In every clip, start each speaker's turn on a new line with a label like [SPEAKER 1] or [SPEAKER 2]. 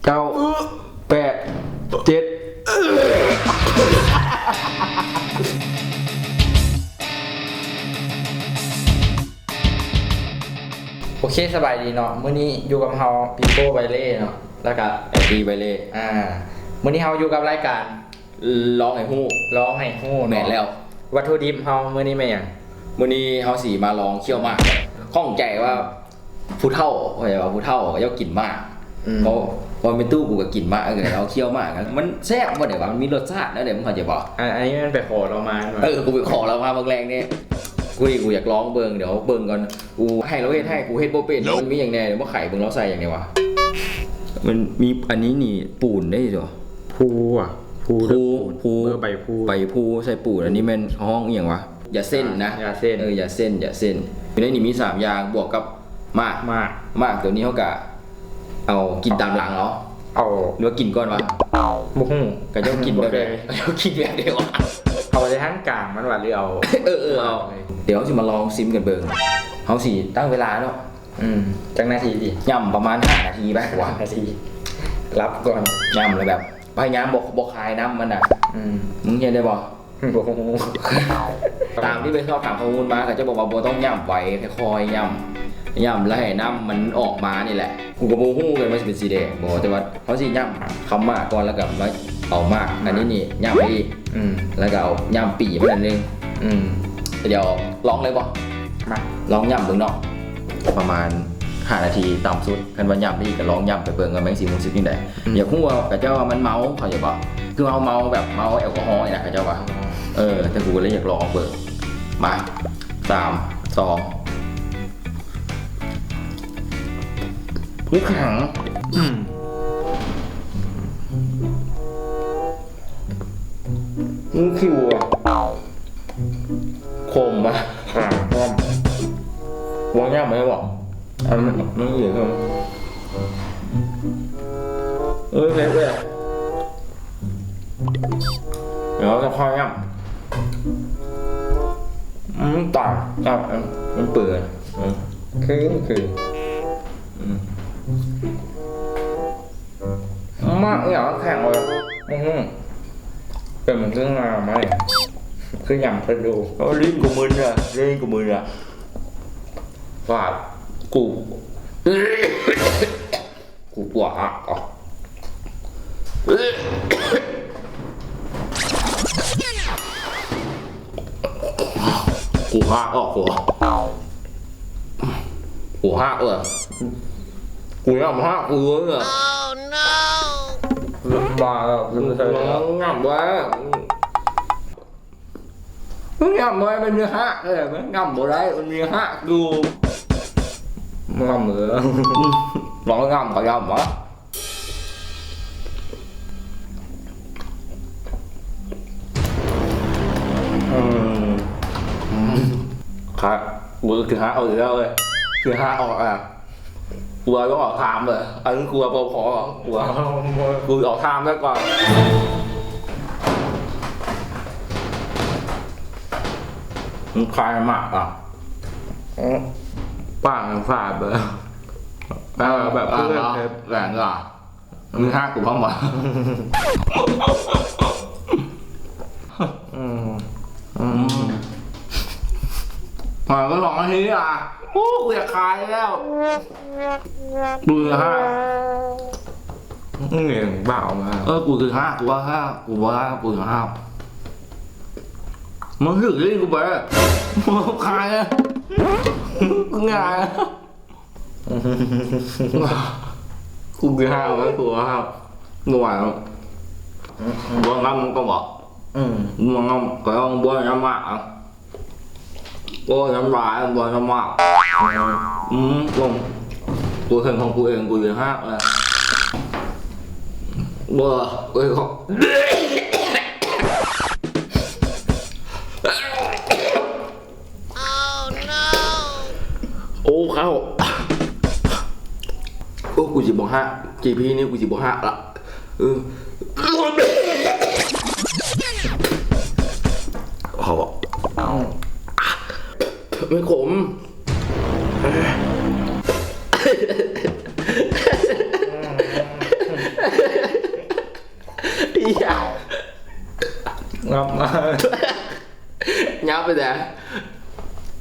[SPEAKER 1] 9 8 7โอเคสบายดีเนาะมื้อนี้อยู่กับเฮาปีโป้ไบเล่เนาะแล้วก็
[SPEAKER 2] ไอดีไบเล่
[SPEAKER 1] มื้อนี้เฮาอยู่กับรายการ
[SPEAKER 2] ร้องไห้ฮู้
[SPEAKER 1] แม่นแล้ววัตถุดิบเฮามื้อนี้แม่หยัง
[SPEAKER 2] มื้อนี้เฮาสิมาลองเคี่ยวมากข้องใจว่าผู้เฒ่าว่าผู้เฒ่าก็กินมากเพราะเป็นตู้กูก็กินมากเลยเราเคี่ยวมากมันแซ่บบ่ได้ว่ามันมีรสชาตินะเดี๋ยวมึงเข้าใจบ่
[SPEAKER 1] อันนี้มันไปขอเรามา
[SPEAKER 2] กูไปขอเรามาบางแรงนี่กูอยากร้องเบิ่งเดี๋ยวเบิ่งก่อนกูให้เราเฮ็ดให้กูเฮ็ดบ่เป็นมันมีอย่างแน่เดี๋ยวบ่ไข่เบิ่งเราใส่อย่างแน่วะมันมีอันนี้นี่ปูนได้จ้ะ
[SPEAKER 1] ภู
[SPEAKER 2] ใบพูใส่ปูนอันนี้มันห้องอย่างวะอย่าเส้นนะ
[SPEAKER 1] อย่าเส้น
[SPEAKER 2] อย่าเส้นในนี้มี3อย่างบวกกับมากตัวนี้เขากะเอากินตามหลังเนาะ
[SPEAKER 1] เอา
[SPEAKER 2] หรือว่ากินก่อนวะ
[SPEAKER 1] บุ้ง
[SPEAKER 2] ก็จะกินแบบกินแบบเดียว
[SPEAKER 1] เอาไปทั้งกลางมันว่าหรือเอา
[SPEAKER 2] เอาเดี๋ยวสิมาลองซิมกันเบิ่งเขาสิตั้งเวลาเนาะ
[SPEAKER 1] จังนาทีดิ
[SPEAKER 2] ย่ำประมาณ5 นาทีบ้างวะ
[SPEAKER 1] นาทีรับก่อน
[SPEAKER 2] ย่ำเลยแบบพยายามบอกคายน้ำมันอ่ะมึงเห็นได้บ่ตามที่ไปชอบถามข้อมูลมาก็จะบอกว่าโบต้องย่ำไว้คอยย่ำแล้วให้น้ำมันออกมานี่แหละกูก็โบหู้กันว่าจะเป็นสีแดงบอกแต่ว่าเขาสิย่ำคำมากก่อนแล้วก็มาเอามากอันนี้นี่ย่ำไปอีกแล้วก็เอาย่ำปีมันนึงเดี๋ยวลองเลยบ่
[SPEAKER 1] มา
[SPEAKER 2] ลองย่ำเบิ่งเนาะประมาณ5 นาทีต่ำสุดกันว่าย่ำที่ก็ลองย่ำไปเบิ่งกันแม่งสิมึงสิกินได้อย่าคู่ว่ากับเจ้ามันเมาเขาจะบอกคือเอาเมาแบบเมาแอลกอฮอล์นี่แหละกับเจ้าว่าแต่กูเลยอยากลองเบิ่งมา3 2นี่แข็งนี่คิวคมปะวางย่ำไหมบอกไม่เหลือเลยเล็กเลยเดี๋ยวจะค่อยย่ำต่างมันเปื่อยคือมากอย่างแข็งเลยเป็นเหมือนเครื่องงานไหมคือยำกระดูกลิ้นกูมึนอ่ะฟาดกูปวดอ่ะกูหักออกกูหักกูยังหักกูเลย
[SPEAKER 1] บ้าแล้ว
[SPEAKER 2] งับไว้งับไว้มันมีหักเลยมันงับบ่ได้มันมีหักดู
[SPEAKER 1] งับเหมือ
[SPEAKER 2] ร้องงับก็งับวะครับกูคือหักเอาอีกแล้วเลยคือหักออกกลัวต้องออกทามเลยอันนี้กลัวพอกลัวกูออกทามได้ก่อนมันคลายมาก
[SPEAKER 1] ป้างฝาดเลย
[SPEAKER 2] แบบเพื่อนแหลงอ่ะมึงห้ากูพร้อมวะมาก็2 นาทีโอ้กูอยากคลายแล้วกูคือ5
[SPEAKER 1] เงี้ยเบามา
[SPEAKER 2] กูคือ5กูว่า5กูคือ5มึงถึงนี่กูไปมึงคลายเลยกูง่ายกูคือ5แล้วกูว่า5กูไหวแล้วบัวงำก็บอกบัวงำก็ต้องบัวน้ำมากบัวน้ำลายบัวน้ำมากลงกูเห็นของกูเองกูคือ5เลยบัวเขาโอ้เขากูจะบอก5 GP นี่กูจะบอก5ละเขาบอกไม่ขม
[SPEAKER 1] งับมา
[SPEAKER 2] nhắm bây giờ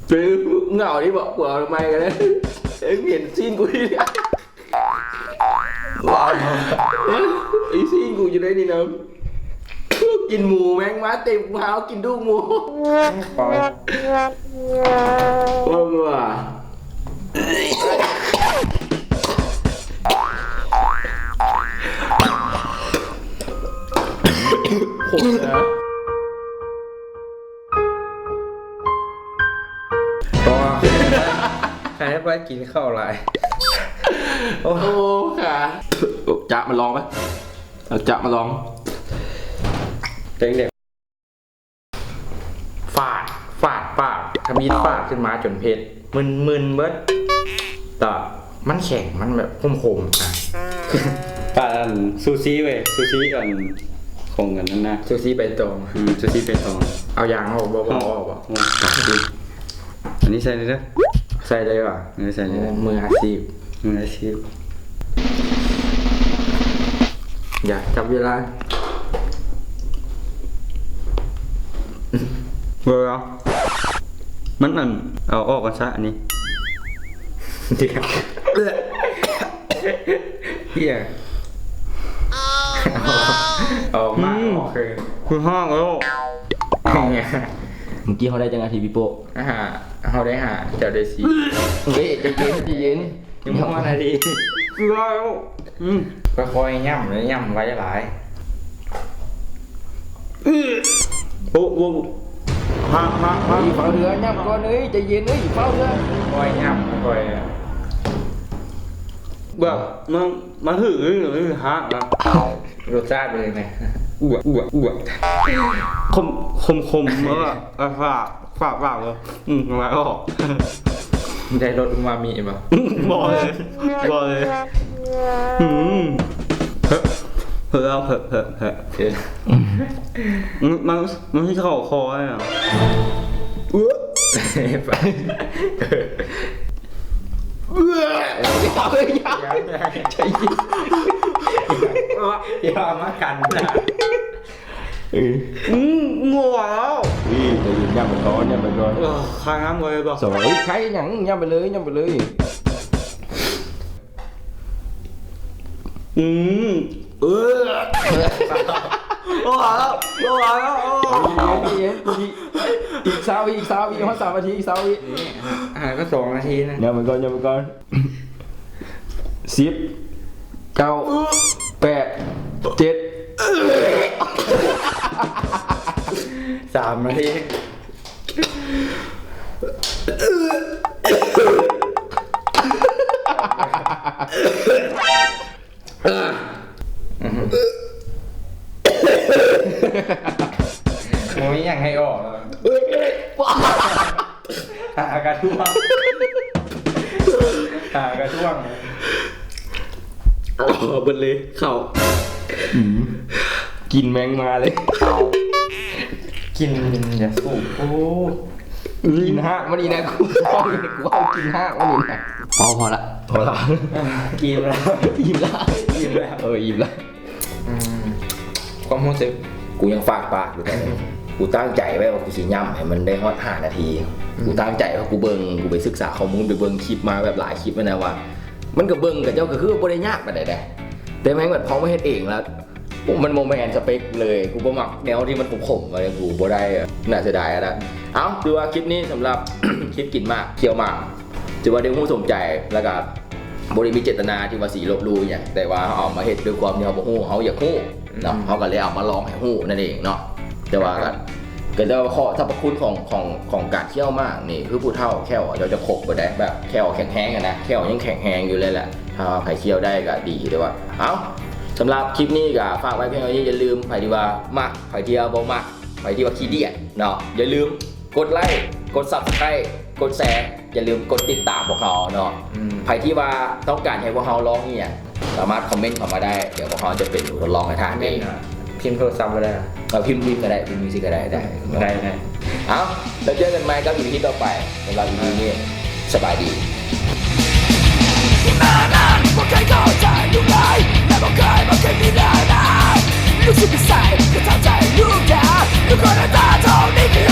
[SPEAKER 2] từ ngồi đi bỏ quờ mày cái đấy em nhìn xin của đi ý xin của cho đây đi nèกินหมูแมงม้าเต็มเท้ากินลูกหมู
[SPEAKER 1] ปล่อย
[SPEAKER 2] ว่าว่ะ
[SPEAKER 1] ขมนะเพราะว่าใครให้ไปกินข้าวไร
[SPEAKER 2] โอ้ค่ะจะมาลองไหมเอาจะมาลอง
[SPEAKER 1] เด็กๆฟาดทำมีดฟาดขึ้นมาจนเพชรมึนเบิดแต่มันแข็งมันแบบคมๆอ่ะ
[SPEAKER 3] ปลาซูชิเว้ยซูชิก่อนคงกันนั่นนะ
[SPEAKER 1] ซูชิใบตอง
[SPEAKER 3] ซูชิเป็นตอง
[SPEAKER 1] เอายางออกเบาๆออกบ่
[SPEAKER 3] โอ้ปากดิอันนี้ใส่เลยนะ
[SPEAKER 1] ใส่เลยว่ะ
[SPEAKER 3] ไม่ใส่เลย
[SPEAKER 1] มืออาชีพ
[SPEAKER 3] มืออาชีพ
[SPEAKER 1] อยากจับเวลา
[SPEAKER 3] เบอร์เอามันอันเอาออกกันซะอันนี้
[SPEAKER 1] เดี๋ยวเฮียออกมาออกคือ
[SPEAKER 3] คือห้องแล้ว
[SPEAKER 1] เนี่ย
[SPEAKER 2] เมื่อกี้เขาได้จังไงทีพี่โป้
[SPEAKER 1] เขาได้หาเจ้าได้สี
[SPEAKER 2] เฮ้ยใจเย็น
[SPEAKER 1] ยังไม่มานาที
[SPEAKER 3] คือแล้ว
[SPEAKER 1] ก็คอยย่ำเลยย่ำไว้หลาย
[SPEAKER 3] โอ้โหฮะ
[SPEAKER 2] อีเฝ้าเรือย่ำก่อนเลยใจเย็นเลยอีเฝ้าเรือ
[SPEAKER 1] คอยย่ำคอย
[SPEAKER 3] แบบมันหือหรือฮะอ่ะ
[SPEAKER 1] รสชาติเป็นยังไง
[SPEAKER 3] อ้วกคมแล้วอ่ะฝากเลยมาออก
[SPEAKER 1] ได้รสอูมามิป่ะ
[SPEAKER 3] บอกเลยเฮ้แล้วเฮ้มันที่เข้าคอเลยอ่ะ
[SPEAKER 1] ไป อย่ามากันนะ
[SPEAKER 3] งัวแล้ว
[SPEAKER 2] ใจเย็นย่ำไปก่อน
[SPEAKER 3] ค้างน้ำเลยป่ะ
[SPEAKER 2] สวยใครหยังย่ำไปเลย
[SPEAKER 3] โอ้แล้ว
[SPEAKER 2] อีก3 วิอีกว่า3 นาทีอีก3 วิ
[SPEAKER 1] ก็2 นาทีนะ
[SPEAKER 2] ย่ำไปก่อน10 9 8 7
[SPEAKER 1] 3 นาที โอ้ยยังให้ออกหากระท่วง
[SPEAKER 2] บนเลยเข้ากินแมงมาเลย
[SPEAKER 1] กินอย่าสูบโอ้
[SPEAKER 2] กินห้าวันนี้นะกูเอากินห้าวันนี้นะพอละ
[SPEAKER 1] กินแล้ว
[SPEAKER 2] อิ่มละอิ่มละ
[SPEAKER 1] ความรู้สึก
[SPEAKER 2] กูยังฝากปากอยู่แต่กูตั้งใจไว้ว่ากูสิย่ำให้มันได้ฮอต5 นาทีกูตั้งใจว่ากูไปศึกษาข้อมูลไปเบิ่งคลิปมาแบบหลายคลิปแล้วนะว่า มันก็เบิ่งกับเจ้าก็คือบ่ได้ยากปานใดเด้แต่แม่งแบบพอมาเฮ็ดเองแล้วมันโมแมนสเปคเลยกูบ่มักแนวที่มันขมๆอะไรกูบ่ได้น่าเสียดายนะเอ้าถือว่าคลิปนี้สำหรับ คลิปกินมากเคี่ยวมากถือว่าได้ผู้สนใจแล้วก็บ่ได้มีเจตนาที่ว่าสิลบหลู่อย่างแต่ว่าเอามาเฮ็ดด้วยความที่เฮาบ่ฮู้เฮาอยากฮู้เนาะเฮาก็เลยเอามาลองให้ฮู้นั่นเองเนาะแต่ว่าก็จะข้อสรรพคุณของการเคี่ยวมากนี่คือผู้เฒ่าแค่วเราจะขบบ่ได้แบบแค่วแข็งแห้งนะแค่วยังแข็งแห้งอยู่เลยแหละถ้าใครเคี่ยวได้ก็ดีแต่ว่าเอ้าสำหรับคลิปนี้ก็ฝากไว้เพียงเท่านี้อย่าลืมใครที่ว่ามักใครที่ว่าบ่มักใครที่ว่าขี้เดียดเนาะอย่าลืมกดไลค์กด Subscribe กดแชร์อย่าลืมกดติดตามพวกเราเนาะใครที่ว่าต้องการให้พวกเราร้องเนี่ยสามารถคอมเมนต์เข้ามาได้เดี๋ยวพวกเราจะเป็นทดลองให้ทานเอง
[SPEAKER 1] พิมพ์โทรศัพท์ก็ได้
[SPEAKER 2] เราพิมพ์ก็ได้พิมพ์มิวสิกก็ได้เอาแล้วเจอกันใหม่กับอีพีต่อไปสำหรับอีพีนี้สบายดี
[SPEAKER 4] 今なんもう一回เข้าใจอยู่ไหมและบอกเคยมีได้นะรู้สึก ใส่ก็ทำใจลูกแกทุกคนตาทองนี่คือ